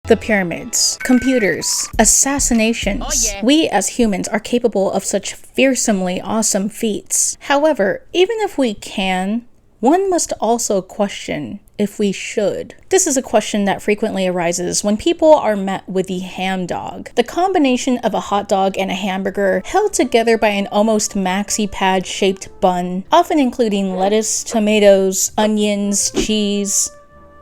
The pyramids, computers, assassinations. Oh, yeah. We as humans are capable of such fearsomely awesome feats. However, even if we can, one must also question if we should. This is a question that frequently arises when people are met with the ham dog. The combination of a hot dog and a hamburger held together by an almost maxi pad shaped bun, often including lettuce, tomatoes, onions, cheese,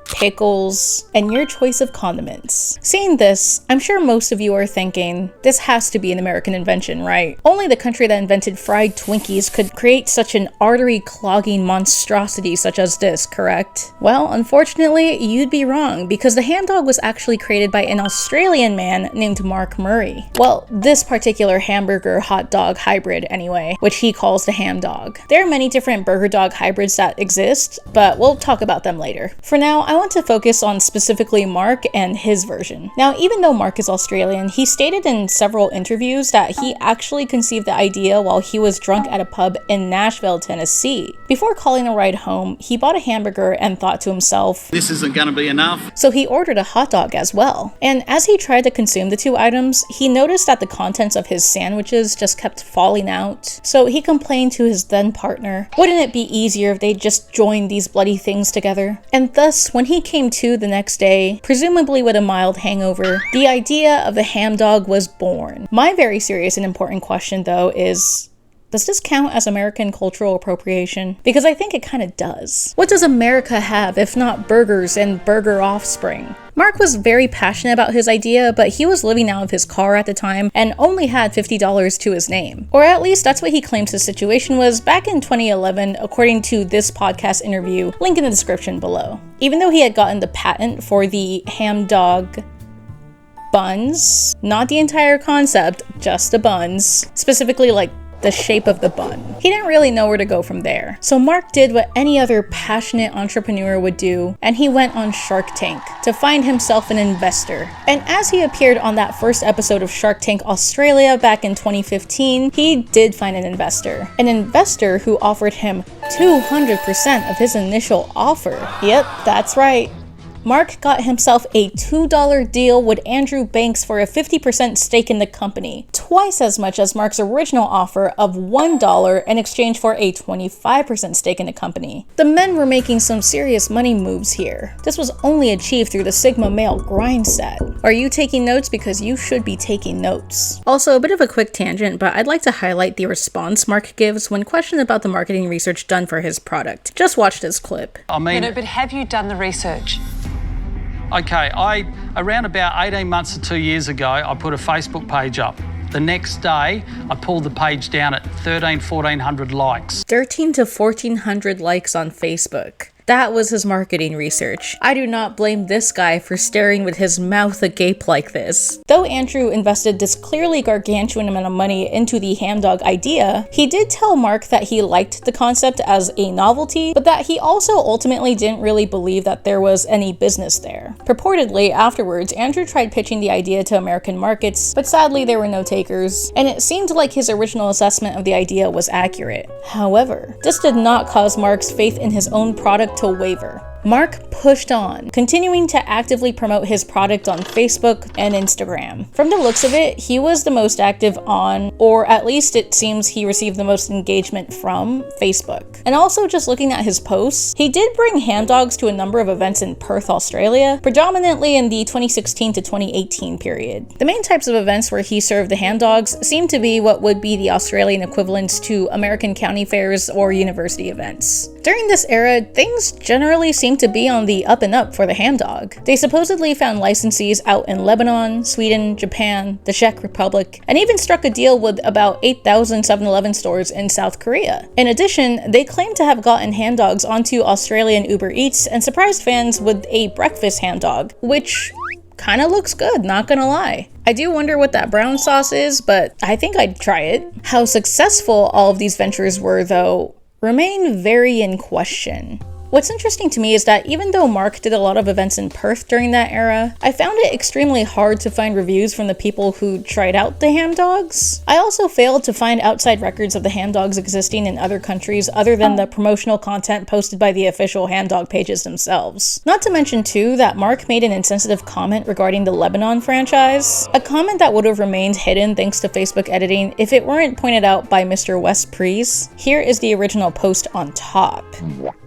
pickles, and your choice of condiments. Seeing this, I'm sure most of you are thinking, this has to be an American invention, right? Only the country that invented fried Twinkies could create such an artery-clogging monstrosity such as this, correct? Well, unfortunately, you'd be wrong, because the ham dog was actually created by an Australian man named Mark Murray. Well, this particular hamburger hot dog hybrid anyway, which he calls the ham dog. There are many different burger dog hybrids that exist, but we'll talk about them later. For now, I want to focus on specifically Mark and his version. Now, even though Mark is Australian, he stated in several interviews that he actually conceived the idea while he was drunk at a pub in Nashville, Tennessee. Before calling a ride home, he bought a hamburger and thought to himself, "This isn't gonna be enough." So he ordered a hot dog as well. And as he tried to consume the two items, he noticed that the contents of his sandwiches just kept falling out. So he complained to his then partner, wouldn't it be easier if they just joined these bloody things together? And thus, when he came to the next day, presumably with a mild hangover, the idea of the ham dog was born. My very serious and important question though is, does this count as American cultural appropriation? Because I think it kind of does. What does America have if not burgers and burger offspring? Mark was very passionate about his idea, but he was living out of his car at the time and only had $50 to his name. Or at least that's what he claims the situation was back in 2011, according to this podcast interview, link in the description below. Even though he had gotten the patent for the ham dog buns, not the entire concept, just the buns, specifically like the shape of the bun. He didn't really know where to go from there. So Mark did what any other passionate entrepreneur would do, and he went on Shark Tank to find himself an investor. And as he appeared on that first episode of Shark Tank Australia back in 2015, he did find an investor. An investor who offered him 200% of his initial offer. Yep, that's right. Mark got himself a $2 deal with Andrew Banks for a 50% stake in the company, twice as much as Mark's original offer of $1 in exchange for a 25% stake in the company. The men were making some serious money moves here. This was only achieved through the Sigma male grind set. Are you taking notes? Because you should be taking notes. Also, a bit of a quick tangent, but I'd like to highlight the response Mark gives when questioned about the marketing research done for his product. Just watch this clip. But have you done the research? Okay, around about 18 months to 2 years ago, I put a Facebook page up. The next day, I pulled the page down at 1,400 likes. 13 to 1,400 likes on Facebook. That was his marketing research. I do not blame this guy for staring with his mouth agape like this. Though Andrew invested this clearly gargantuan amount of money into the ham dog idea, he did tell Mark that he liked the concept as a novelty, but that he also ultimately didn't really believe that there was any business there. Purportedly, afterwards, Andrew tried pitching the idea to American markets, but sadly there were no takers, and it seemed like his original assessment of the idea was accurate. However, this did not cause Mark's faith in his own product to waver. Mark pushed on, continuing to actively promote his product on Facebook and Instagram. From the looks of it, he was the most active on, or at least it seems he received the most engagement from, Facebook. And also just looking at his posts, he did bring ham dogs to a number of events in Perth, Australia, predominantly in the 2016 to 2018 period. The main types of events where he served the ham dogs seem to be what would be the Australian equivalents to American county fairs or university events. During this era, things generally seemed to be on the up and up for the ham dog. They supposedly found licensees out in Lebanon, Sweden, Japan, the Czech Republic, and even struck a deal with about 8,000 7-Eleven stores in South Korea. In addition, they claimed to have gotten ham dogs onto Australian Uber Eats and surprised fans with a breakfast ham dog, which kinda looks good, not gonna lie. I do wonder what that brown sauce is, but I think I'd try it. How successful all of these ventures were, though, remain very in question. What's interesting to me is that even though Mark did a lot of events in Perth during that era, I found it extremely hard to find reviews from the people who tried out the hamdogs. I also failed to find outside records of the hamdogs existing in other countries other than the promotional content posted by the official hamdog pages themselves. Not to mention too that Mark made an insensitive comment regarding the Lebanon franchise, a comment that would have remained hidden thanks to Facebook editing if it weren't pointed out by Mr. Wes Prees. Here is the original post on top.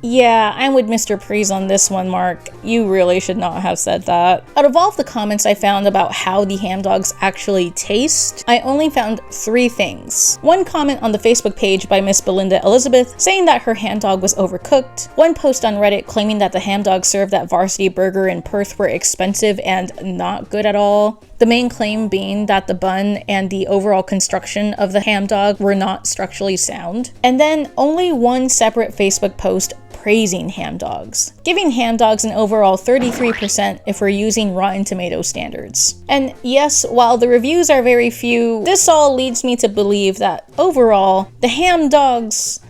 Yeah, I'm with Mr. Prees on this one, Mark. You really should not have said that. Out of all of the comments I found about how the hamdogs actually taste, I only found 3 things. One comment on the Facebook page by Miss Belinda Elizabeth saying that her hamdog was overcooked, one post on Reddit claiming that the hamdogs served at Varsity Burger in Perth were expensive and not good at all, the main claim being that the bun and the overall construction of the hamdog were not structurally sound, and then only one separate Facebook post praising hamdogs, giving hamdogs an overall 33% if we're using Rotten Tomato standards. And yes, while the reviews are very few, this all leads me to believe that overall, the hamdogs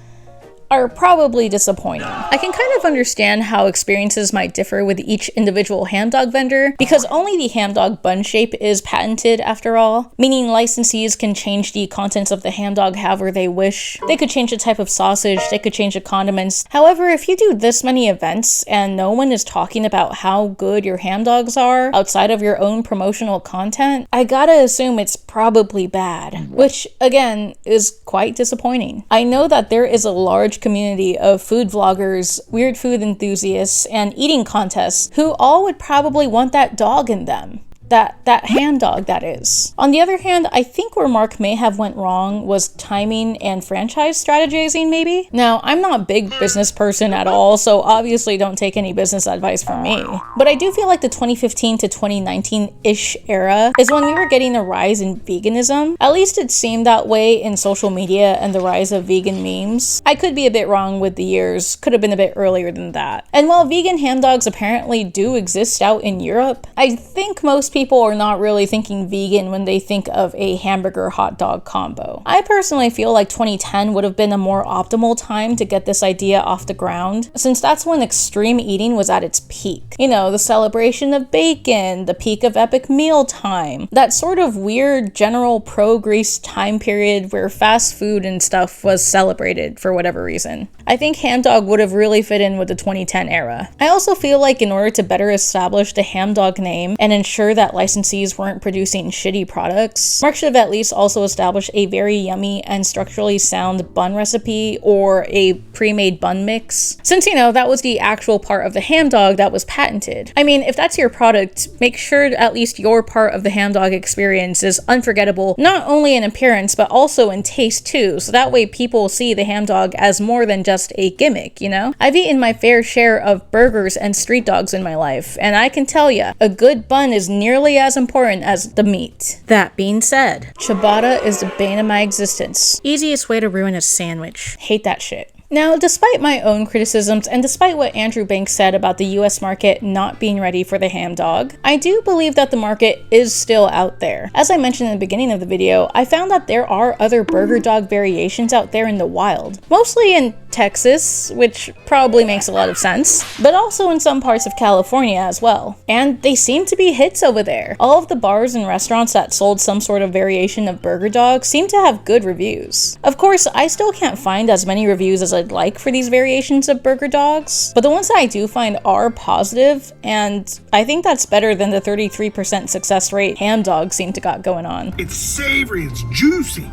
are probably disappointing. I can kind of understand how experiences might differ with each individual hamdog vendor because only the hamdog bun shape is patented after all, meaning licensees can change the contents of the hamdog however they wish. They could change the type of sausage, they could change the condiments. However, if you do this many events and no one is talking about how good your hamdogs are outside of your own promotional content, I gotta assume it's probably bad, which again is quite disappointing. I know that there is a large community of food vloggers, weird food enthusiasts, and eating contests who all would probably want that dog in them. That hamdog, that is. On the other hand, I think where Mark may have went wrong was timing and franchise strategizing, maybe? Now, I'm not a big business person at all, so obviously don't take any business advice from me. But I do feel like the 2015 to 2019-ish era is when we were getting a rise in veganism. At least it seemed that way in social media and the rise of vegan memes. I could be a bit wrong with the years, could have been a bit earlier than that. And while vegan hamdogs apparently do exist out in Europe, I think most people are not really thinking vegan when they think of a hamburger-hot dog combo. I personally feel like 2010 would have been a more optimal time to get this idea off the ground, since that's when extreme eating was at its peak. You know, the celebration of bacon, the peak of epic meal time, that sort of weird general pro-Grease time period where fast food and stuff was celebrated for whatever reason. I think hamdog would have really fit in with the 2010 era. I also feel like in order to better establish the hamdog name and ensure that licensees weren't producing shitty products, Mark should have at least also established a very yummy and structurally sound bun recipe or a pre-made bun mix, since, you know, that was the actual part of the hamdog that was patented. I mean, if that's your product, make sure at least your part of the hamdog experience is unforgettable, not only in appearance but also in taste too, so that way people see the hamdog as more than just a gimmick, you know? I've eaten my fair share of burgers and street dogs in my life, and I can tell ya, a good bun is nearly as important as the meat. That being said, ciabatta is the bane of my existence. Easiest way to ruin a sandwich. Hate that shit. Now, despite my own criticisms and despite what Andrew Banks said about the US market not being ready for the hamdog, I do believe that the market is still out there. As I mentioned in the beginning of the video, I found that there are other burger dog variations out there in the wild, mostly in Texas, which probably makes a lot of sense, but also in some parts of California as well. And they seem to be hits over there. All of the bars and restaurants that sold some sort of variation of burger dog seem to have good reviews. Of course, I still can't find as many reviews as I'd like for these variations of burger dogs, but the ones that I do find are positive, and I think that's better than the 33% success rate hamdogs seem to got going on. It's savory, it's juicy.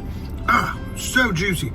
Ah, so juicy.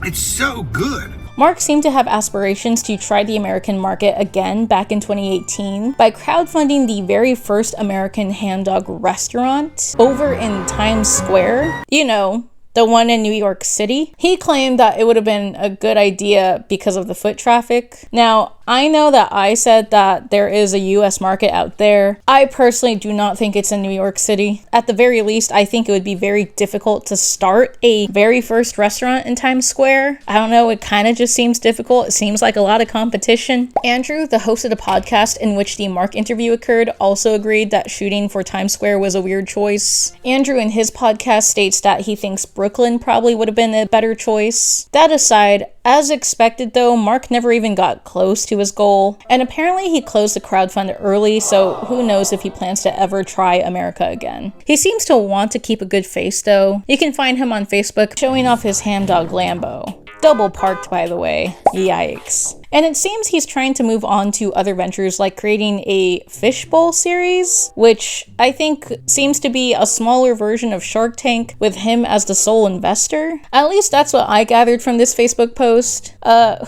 It's so good. Mark seemed to have aspirations to try the American market again back in 2018 by crowdfunding the very first American hamdog restaurant over in Times Square. You know, the one in New York City. He claimed that it would have been a good idea because of the foot traffic. Now, I know that I said that there is a US market out there. I personally do not think it's in New York City. At the very least, I think it would be very difficult to start a very first restaurant in Times Square. I don't know, it kind of just seems difficult. It seems like a lot of competition. Andrew, the host of the podcast in which the Mark interview occurred, also agreed that shooting for Times Square was a weird choice. Andrew in his podcast states that he thinks Brooklyn probably would have been a better choice. That aside, as expected though, Mark never even got close to his goal, and apparently he closed the crowdfund early, so who knows if he plans to ever try America again. He seems to want to keep a good face though. You can find him on Facebook showing off his Hamdog Lambo. Double parked, by the way. Yikes. And it seems he's trying to move on to other ventures like creating a fishbowl series, which I think seems to be a smaller version of Shark Tank with him as the sole investor. At least that's what I gathered from this Facebook post.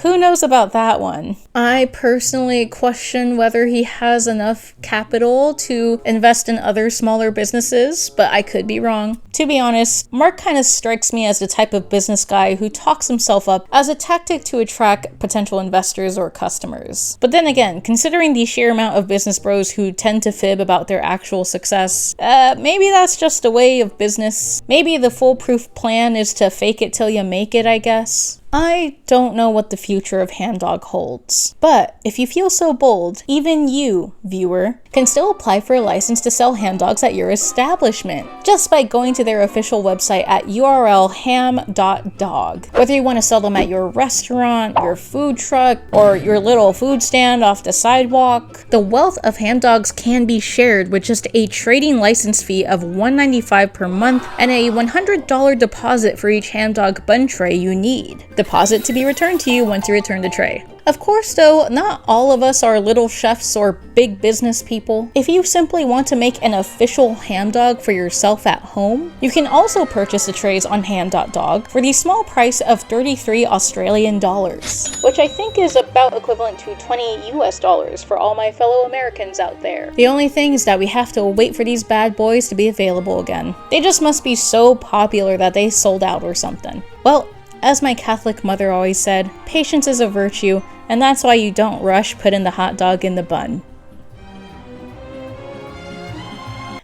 Who knows about that one? I personally question whether he has enough capital to invest in other smaller businesses, but I could be wrong. To be honest, Mark kind of strikes me as the type of business guy who talks himself up as a tactic to attract potential investors or customers. But then again, considering the sheer amount of business bros who tend to fib about their actual success, maybe that's just a way of business. Maybe the foolproof plan is to fake it till you make it, I guess. I don't know what the future of Hamdog holds, but if you feel so bold, even you, viewer, can still apply for a license to sell hamdogs at your establishment, just by going to their official website at URL ham.dog. Whether you want to sell them at your restaurant, your food truck, or your little food stand off the sidewalk, the wealth of hamdogs can be shared with just a trading license fee of $195 per month and a $100 deposit for each hamdog bun tray you need. Deposit to be returned to you once you return the tray. Of course though, not all of us are little chefs or big business people. If you simply want to make an official hamdog for yourself at home, you can also purchase the trays on ham.dog for the small price of 33 Australian dollars, which I think is about equivalent to 20 US dollars for all my fellow Americans out there. The only thing is that we have to wait for these bad boys to be available again. They just must be so popular that they sold out or something. Well, as my Catholic mother always said, patience is a virtue, and that's why you don't rush putting the hot dog in the bun.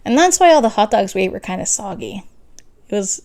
And that's why all the hot dogs we ate were kind of soggy. It was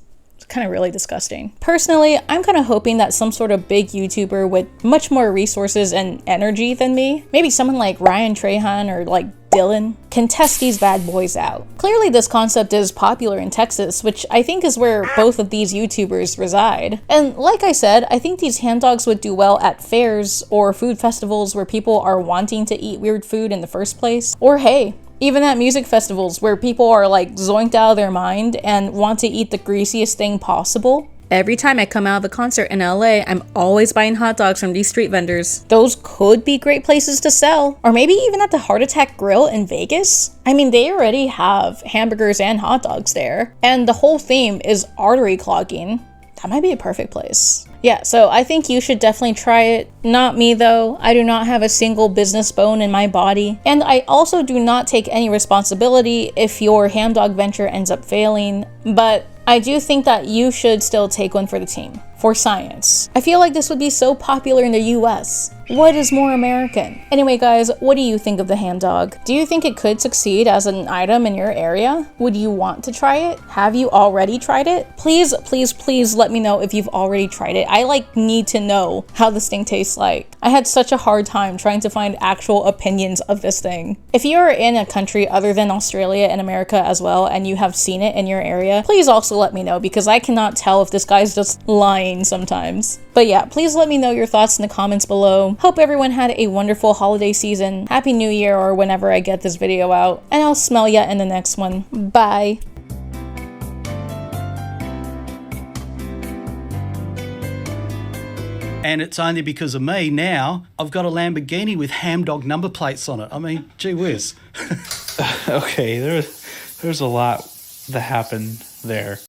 kind of really disgusting. Personally, I'm kind of hoping that some sort of big YouTuber with much more resources and energy than me, maybe someone like Ryan Trahan or like Dylan, can test these bad boys out. Clearly this concept is popular in Texas, which I think is where both of these YouTubers reside. And like I said, I think these hamdogs would do well at fairs or food festivals where people are wanting to eat weird food in the first place. Or hey, even at music festivals where people are like zoinked out of their mind and want to eat the greasiest thing possible. Every time I come out of a concert in LA, I'm always buying hot dogs from these street vendors. Those could be great places to sell. Or maybe even at the Heart Attack Grill in Vegas. I mean, they already have hamburgers and hot dogs there. And the whole theme is artery clogging. That might be a perfect place. Yeah, so I think you should definitely try it. Not me though. I do not have a single business bone in my body. And I also do not take any responsibility if your hamdog venture ends up failing. But I do think that you should still take one for the team. For science. I feel like this would be so popular in the US. What is more American? Anyway guys, what do you think of the hamdog? Do you think it could succeed as an item in your area? Would you want to try it? Have you already tried it? Please, please, please let me know if you've already tried it. I need to know how this thing tastes like. I had such a hard time trying to find actual opinions of this thing. If you are in a country other than Australia and America as well, and you have seen it in your area, please also let me know because I cannot tell if this guy's just lying sometimes. But yeah, please let me know your thoughts in the comments below. Hope everyone had a wonderful holiday season. Happy New Year or whenever I get this video out. And I'll smell ya in the next one. Bye. And it's only because of me now I've got a Lamborghini with Hamdog number plates on it. I mean, gee whiz. Okay, there's a lot that happened there.